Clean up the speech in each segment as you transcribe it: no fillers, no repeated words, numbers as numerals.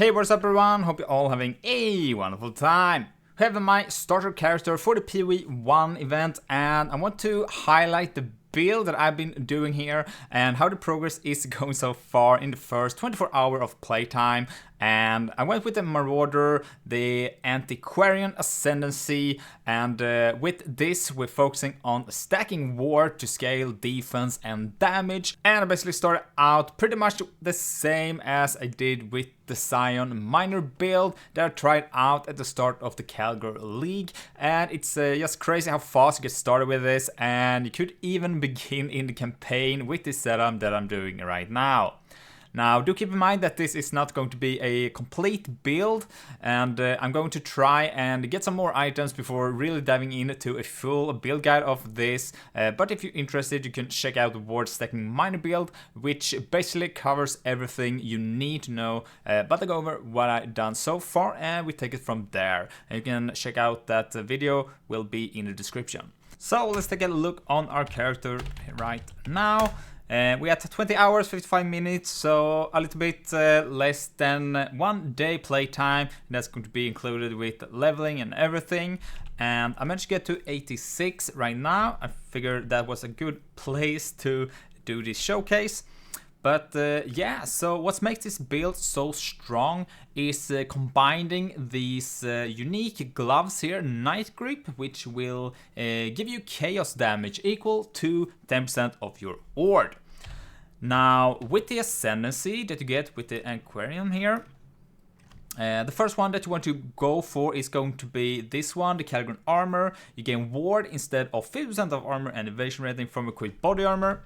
Hey, what's up everyone? Hope you're all having a wonderful time. I have my starter character for the PvE1 event and I want to highlight the build that I've been doing here and how the progress is going so far in the first 24 hours of playtime. And I went with the Marauder, the Antiquarian Ascendancy, and with this we're focusing on stacking ward to scale defense and damage. And I basically started out pretty much the same as I did with the Exile miner build that I tried out at the start of the Calgary League. And it's just crazy how fast you get started with this, and you could even begin in the campaign with this setup that I'm doing right now. Now, do keep in mind that this is not going to be a complete build, and I'm going to try and get some more items before really diving into a full build guide of this. But if you're interested, you can check out the Ward Stacking Miner build, which basically covers everything you need to know. But I go over what I've done so far, and we take it from there. And you can check out that video, will be in the description. So let's take a look on our character right now. We had 20 hours, 55 minutes, so a little bit less than 1 day playtime. That's going to be included with leveling and everything. And I managed to get to 86 right now. I figured that was a good place to do this showcase. But yeah, so what makes this build so strong is combining these unique gloves here, Night Grip, which will give you chaos damage equal to 10% of your ward. Now, with the Ascendancy that you get with the Antiquarian here, the first one that you want to go for is going to be this one, the Calgary Armor. You gain ward instead of 50% of armor and evasion rating from equipped body armor.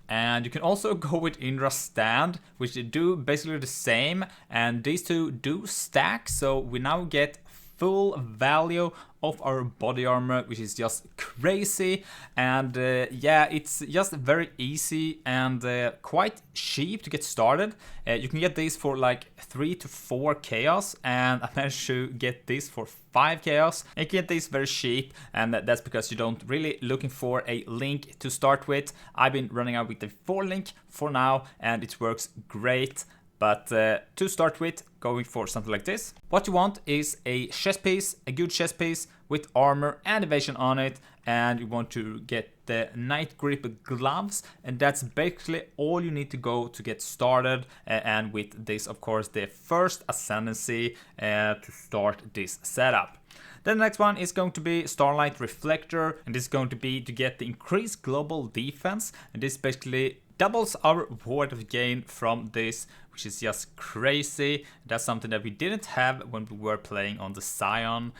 And you can also go with Indra Stand, which do basically the same, and these two do stack, so we now get full value of our body armor, which is just crazy. And yeah, it's just very easy and quite cheap to get started. You can get these for like 3 to 4 chaos, and I managed to get this for 5 chaos. And you can get these very cheap, and that's because you don't really looking for a link to start with. I've been running out with the 4 link for now, and it works great. But to start with, going for something like this. What you want is a chest piece, a good chest piece with armor and evasion on it, and you want to get the Night Grip gloves, and that's basically all you need to go to get started. And with this, of course, the first Ascendancy to start this setup. Then the next one is going to be Starlight Reflector, and this is going to be to get the increased global defense, and this basically doubles our ward of gain from this, which is just crazy. That's something that we didn't have when we were playing on the Scion.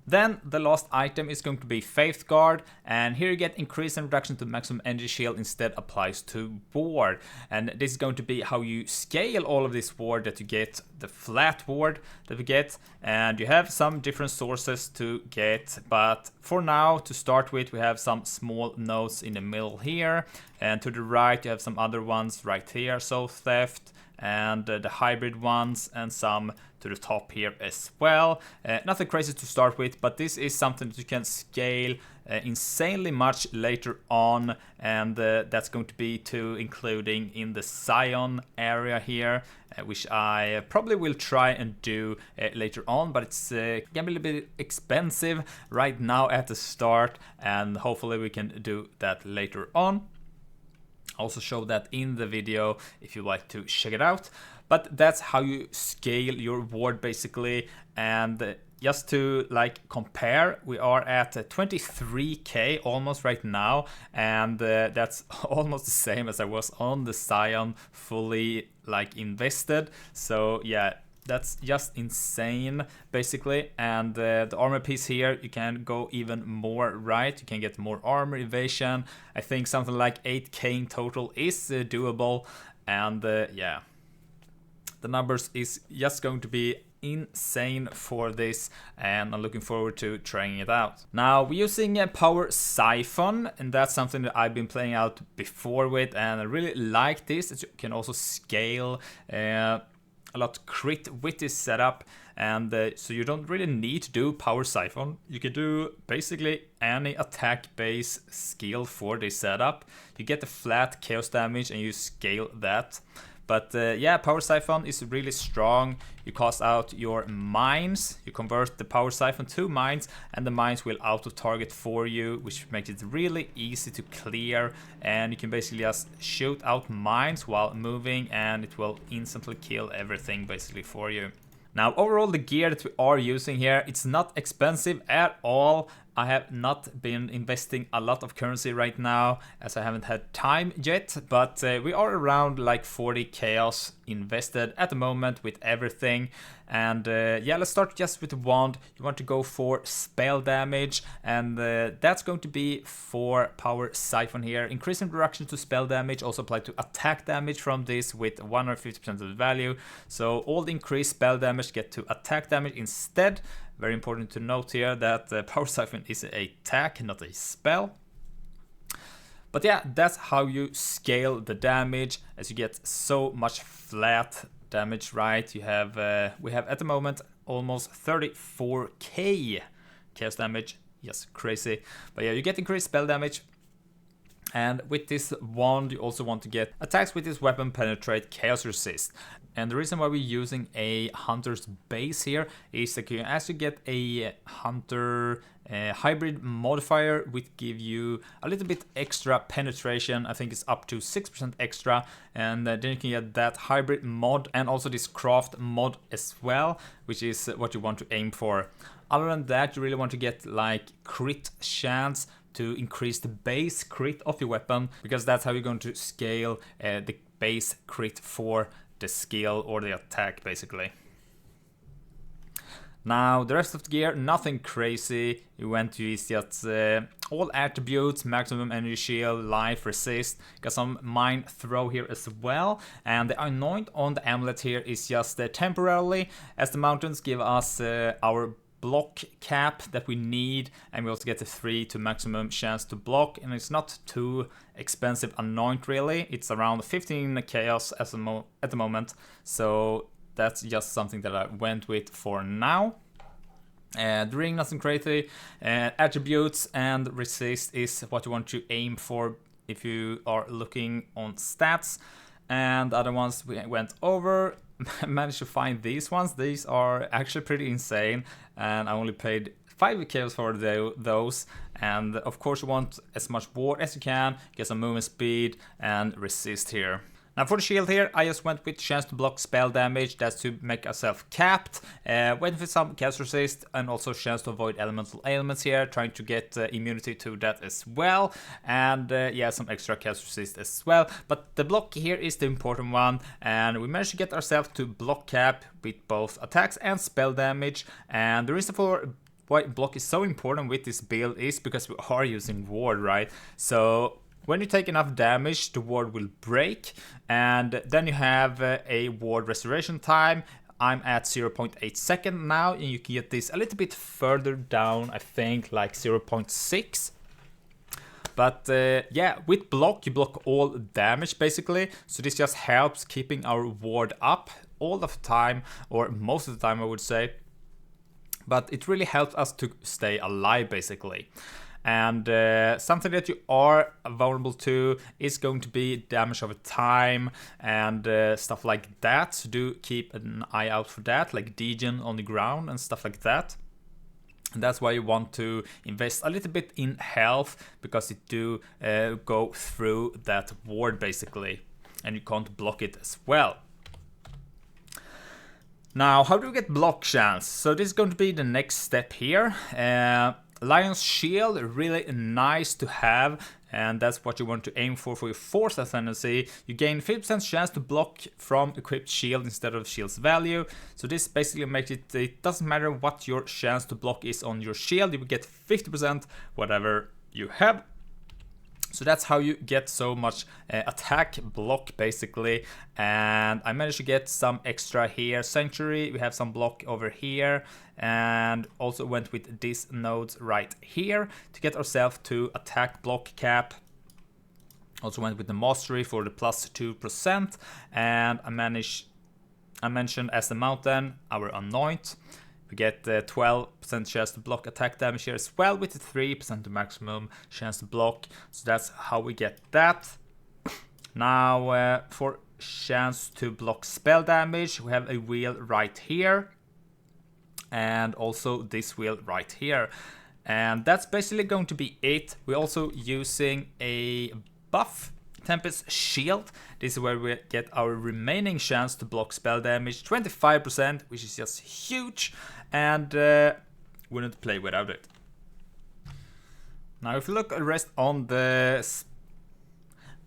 Then the last item is going to be Faith Guard, and here you get increase and reduction to maximum energy shield instead applies to ward. And this is going to be how you scale all of this ward that you get, the flat ward that we get, and you have some different sources to get, but for now to start with we have some small nodes in the middle here, and to the right you have some other ones right here, so theft and the hybrid ones, and some to the top here as well. Nothing crazy to start with, but this is something that you can scale insanely much later on, and that's going to be to including in the Scion area here, which I probably will try and do later on, but it's gonna be a little bit expensive right now at the start, and hopefully we can do that later on. Also show that in the video if you like to check it out. But that's how you scale your ward basically. And just to like compare, we are at 23k almost right now, and that's almost the same as I was on the Scion, fully like invested. So yeah, that's just insane basically. And the armor piece here, you can go even more, right? You can get more armor, evasion. I think something like 8k in total is doable. And yeah, the numbers is just going to be insane for this, and I'm looking forward to trying it out. Now we're using a power siphon, and that's something that I've been playing out before with, and I really like this. You can also scale a lot crit with this setup, and so you don't really need to do power siphon. You can do basically any attack base skill for this setup. You get the flat chaos damage and you scale that. But yeah, Power Siphon is really strong. You cast out your mines, you convert the Power Siphon to mines, and the mines will auto-target for you, which makes it really easy to clear. And you can basically just shoot out mines while moving, and it will instantly kill everything basically for you. Now, overall, the gear that we are using here, it's not expensive at all. I have not been investing a lot of currency right now as I haven't had time yet, but we are around like 40 chaos invested at the moment with everything. And yeah, let's start just with the wand. You want to go for spell damage, and that's going to be for Power Siphon here. Increasing reduction to spell damage, also apply to attack damage from this with 150% of the value. So all the increased spell damage get to attack damage instead. Very important to note here that Power Siphon is an attack, not a spell. But yeah, that's how you scale the damage, as you get so much flat damage, right? You have we have at the moment almost 34k chaos damage. Yes, crazy. But yeah, you get increased spell damage. And with this wand, you also want to get attacks with this weapon penetrate chaos resist. And the reason why we're using a hunter's base here is that you actually get a hunter hybrid modifier, which give you a little bit extra penetration. I think it's up to 6% extra, and then you can get that hybrid mod and also this craft mod as well, which is what you want to aim for. Other than that, you really want to get like crit chance to increase the base crit of your weapon, because that's how you're going to scale the base crit for the skill or the attack basically. Now the rest of the gear, nothing crazy. You went to use just all attributes, maximum energy shield, life, resist. Got some mine throw here as well. And the anoint on the amulet here is just temporarily, as the mountains give us our block cap that we need, and we also get the 3 to maximum chance to block, and it's not too expensive anoint really. It's around 15 chaos at the moment, so that's just something that I went with for now. The ring, nothing crazy. Attributes and resist is what you want to aim for if you are looking on stats, and the other ones we went over. Managed to find these ones. These are actually pretty insane, and I only paid 5 chaos for those. And of course you want as much ward as you can, get some movement speed and resist here. Now for the shield here, I just went with chance to block spell damage. That's to make ourselves capped. Went with some chaos resist and also chance to avoid elemental ailments here. Trying to get immunity to that as well. And yeah, some extra chaos resist as well. But the block here is the important one. And we managed to get ourselves to block cap with both attacks and spell damage. And the reason for why block is so important with this build is because we are using ward, right? So when you take enough damage, the ward will break, and then you have a ward restoration time. I'm at 0.8 second now, and you can get this a little bit further down, I think like 0.6. But yeah, with block, you block all damage basically, so this just helps keeping our ward up all of the time, or most of the time I would say. But it really helps us to stay alive basically. And something that you are vulnerable to is going to be damage over time and stuff like that. So do keep an eye out for that, like degen on the ground and stuff like that. And that's why you want to invest a little bit in health, because it do go through that ward basically, and you can't block it as well. Now, how do we get block chance? So this is going to be the next step here. Lion's Shield, really nice to have, and that's what you want to aim for your 4th ascendancy. You gain 50% chance to block from equipped shield instead of shield's value. So this basically makes it doesn't matter what your chance to block is on your shield, you will get 50% whatever you have. So that's how you get so much attack block basically. And I managed to get some extra here. Sanctuary, we have some block over here, and also went with these nodes right here to get ourselves to attack block cap. Also went with the mastery for the plus 2%, and I mentioned as the mountain our anoint. We get 12% chance to block attack damage here as well, with the 3% to maximum chance to block. So that's how we get that. Now for chance to block spell damage. We have a wheel right here, and also this wheel right here. And that's basically going to be it. We're also using a buff, Tempest Shield. This is where we get our remaining chance to block spell damage, 25%, which is just huge, and wouldn't play without it. Now if you look at the rest on the...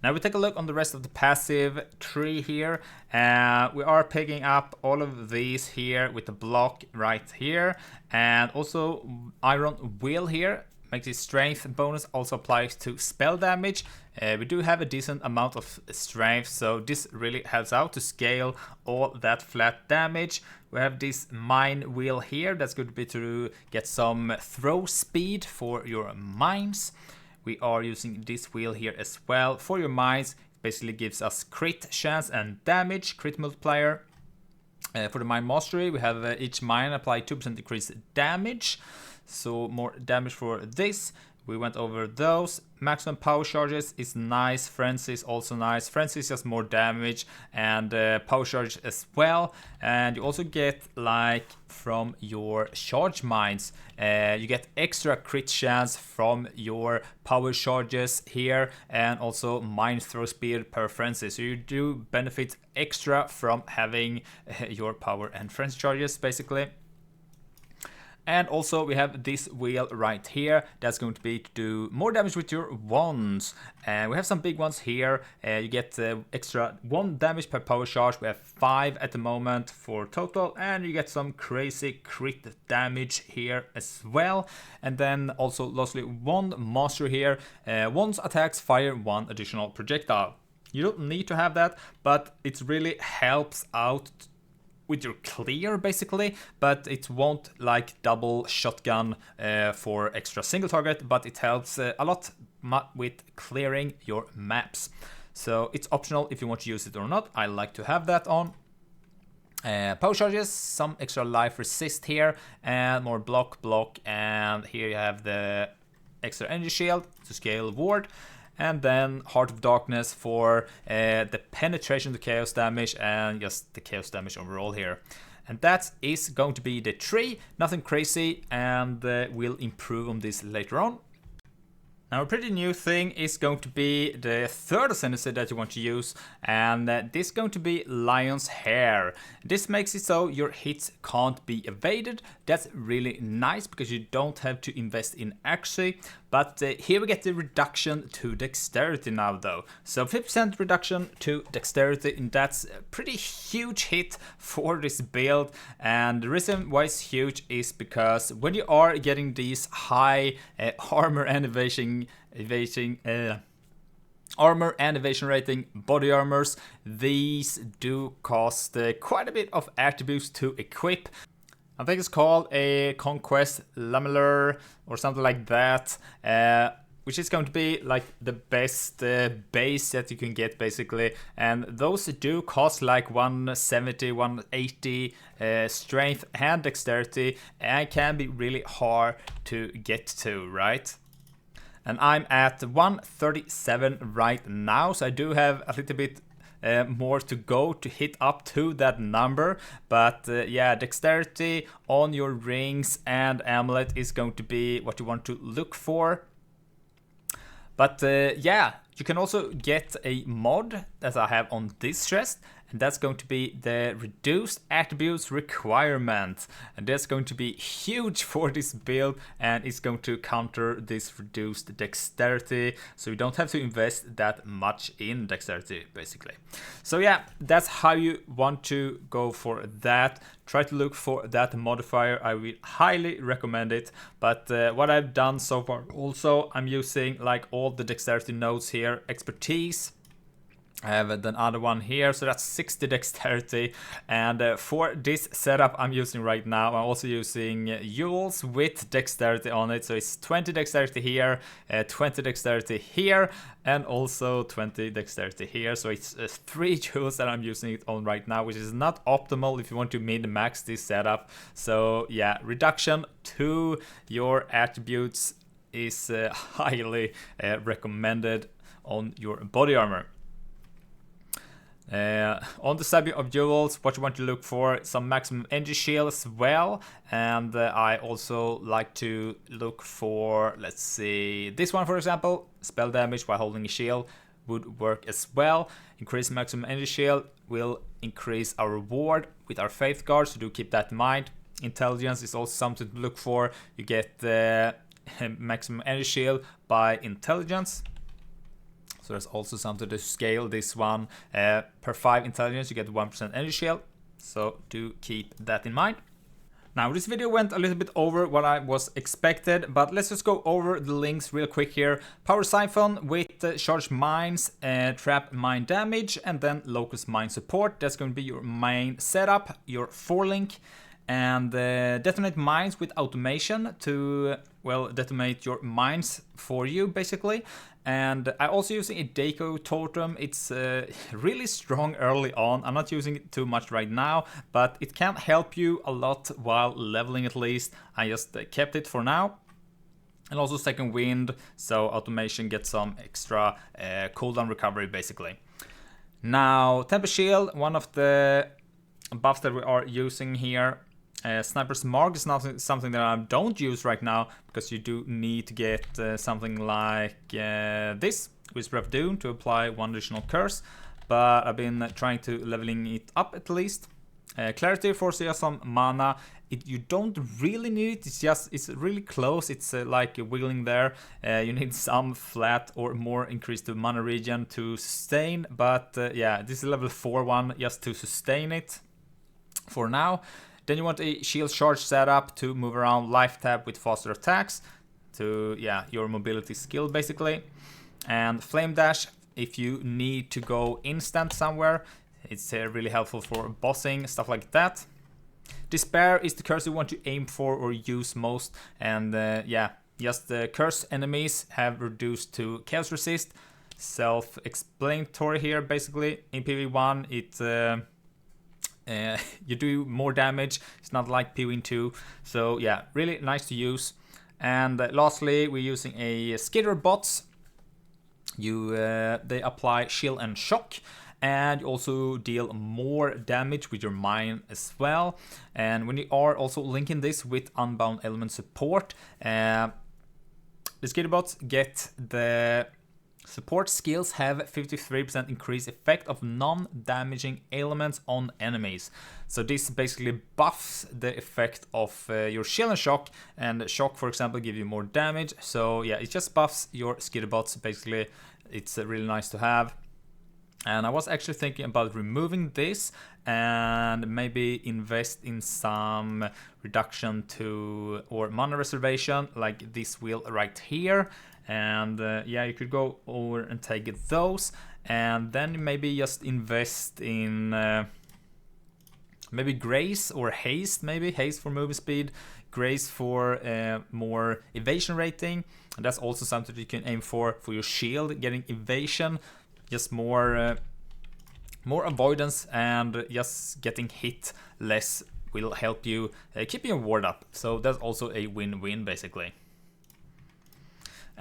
Now we take a look on the rest of the passive tree here. We are picking up all of these here with the block right here. And also Iron Wheel here. Makes its strength bonus, also applies to spell damage. We do have a decent amount of strength, so this really helps out to scale all that flat damage. We have this mine wheel here, that's going to be to get some throw speed for your mines. We are using this wheel here as well for your mines. It basically gives us crit chance and damage, crit multiplier. For the mine mastery, we have each mine apply 2% increased damage. So more damage for this. We went over those. Maximum power charges is nice. Frenzy is also nice. Frenzy is just more damage, and power charge as well. And you also get, like, from your charge mines, you get extra crit chance from your power charges here, and also mine throw speed per frenzy. So you do benefit extra from having your power and frenzy charges, basically. And also we have this wheel right here that's going to be to do more damage with your wands. And we have some big ones here. You get extra 1 damage per power charge. We have 5 at the moment for total, and you get some crazy crit damage here as well. And then also lastly, wand mastery here. Wands attacks fire 1 additional projectile. You don't need to have that, but it really helps out with your clear, basically, but it won't like double shotgun for extra single target, but it helps a lot with clearing your maps. So it's optional if you want to use it or not. I like to have that on. Power charges, some extra life resist here, and more block, and here you have the extra energy shield to scale ward. And then Heart of Darkness for the penetration to chaos damage and just the chaos damage overall here. And that is going to be the tree, nothing crazy, and we'll improve on this later on. Now a pretty new thing is going to be the third ascendancy that you want to use, and this is going to be Lion's Hair. This makes it so your hits can't be evaded. That's really nice because you don't have to invest in accuracy. But here we get the reduction to dexterity now though. So 50% reduction to dexterity, and that's a pretty huge hit for this build. And the reason why it's huge is because when you are getting these high armor and evasion rating body armors, these do cost quite a bit of attributes to equip. I think it's called a Conquest Lamellar or something like that, which is going to be like the best base that you can get, basically. And those do cost like 170, 180 strength and dexterity, and can be really hard to get to, right? And I'm at 137 right now, so I do have a little bit more to go to hit up to that number. But yeah, dexterity on your rings and amulet is going to be what you want to look for. But yeah, you can also get a mod that I have on this chest, and that's going to be the reduced attributes requirement. And that's going to be huge for this build, and it's going to counter this reduced dexterity, so you don't have to invest that much in dexterity, basically. So yeah, that's how you want to go for that. Try to look for that modifier. I will highly recommend it. But what I've done so far, also I'm using like all the dexterity nodes here. Expertise, I have another one here, so that's 60 dexterity. And for this setup I'm using right now, I'm also using Yules with dexterity on it. So it's 20 dexterity here, 20 dexterity here, and also 20 dexterity here. So it's 3 Yules that I'm using it on right now, which is not optimal if you want to min-max this setup. So yeah, reduction to your attributes is highly recommended on your body armor. On the subject of jewels, what you want to look for, some maximum energy shield as well, and I also like to look for, let's see, this one for example, spell damage while holding a shield would work as well. Increase maximum energy shield will increase our reward with our faith guard, so do keep that in mind. Intelligence is also something to look for. You get the maximum energy shield by intelligence. So there's also something to scale this one. Per 5 intelligence you get 1% energy shield. So do keep that in mind. Now this video went a little bit over what I was expected, but let's just go over the links real quick here. Power Siphon with charged mines, trap mine damage, and then locust mine support. That's going to be your main setup, your 4-link. And detonate mines with automation to, well, detonate your mines for you basically. And I'm also using a Deco totem. It's really strong early on. I'm not using it too much right now, but it can help you a lot while leveling at least. I just kept it for now. And also second wind, so automation gets some extra cooldown recovery basically. Now temper shield, one of the buffs that we are using here. Sniper's Mark is not something that I don't use right now, because you do need to get something like this, Whisper of Doom, to apply 1 additional curse, but I've been trying to leveling it up at least. Clarity forces you some mana. You don't really need it, it's really close, it's like wiggling there. You need some flat or more increase to mana regen to sustain, but yeah, this is level 4 one just to sustain it for now. Then you want a shield charge setup to move around life tab with faster attacks to, yeah, your mobility skill basically. And flame dash if you need to go instant somewhere. It's really helpful for bossing, stuff like that. Despair is the curse you want to aim for or use most, and yeah, just the curse enemies have reduced to chaos resist. Self-explanatory here basically. In PV1 it you do more damage, it's not like PV2, so yeah, really nice to use. And lastly, we're using a skitter bots. They apply shield and shock, and you also deal more damage with your mine as well. And when you are also linking this with unbound element support, the skitter bots get the support skills have 53% increased effect of non-damaging elements on enemies. So this basically buffs the effect of your shield and shock, and shock for example give you more damage. So yeah, it just buffs your skitterbots basically. It's really nice to have. And I was actually thinking about removing this and maybe invest in some reduction to or mana reservation like this wheel right here. And yeah, you could go over and take those, and then maybe just invest in maybe grace or haste, maybe haste for movement speed, grace for more evasion rating, and that's also something you can aim for your shield, getting evasion, just more avoidance, and just getting hit less will help you keeping your ward up. So that's also a win-win basically.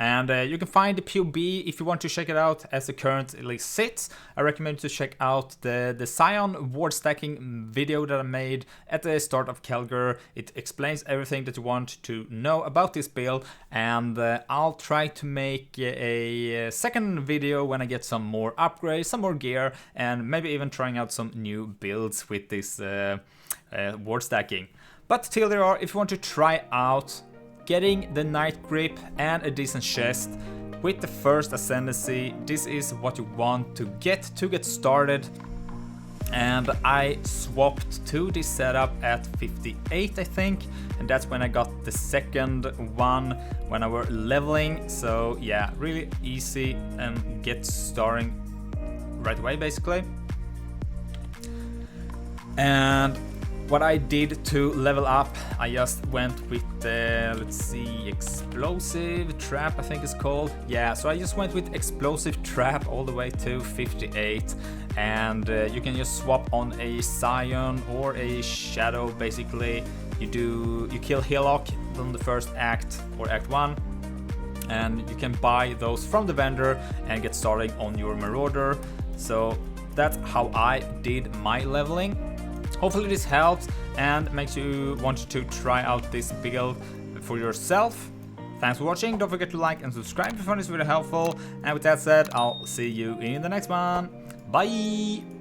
And you can find the POB if you want to check it out as it currently sits. I recommend to check out the Scion Ward Stacking video that I made at the start of Calgary. It explains everything that you want to know about this build, and I'll try to make a second video when I get some more upgrades, some more gear, and maybe even trying out some new builds with this ward stacking. But till there are, if you want to try out getting the Night Grip and a decent chest with the first ascendancy, this is what you want to get started. And I swapped to this setup at 58 I think, and that's when I got the second one when I were leveling. So yeah, really easy and get starting right away basically. And what I did to level up, I just went with the, let's see, explosive trap I think it's called. Yeah, so I just went with explosive trap all the way to 58, and you can just swap on a Scion or a Shadow basically. You kill Hillock on the first act or act 1, and you can buy those from the vendor and get started on your Marauder. So that's how I did my leveling. Hopefully this helps and makes you want to try out this build for yourself. Thanks for watching. Don't forget to like and subscribe if you found this video helpful. And with that said, I'll see you in the next one. Bye!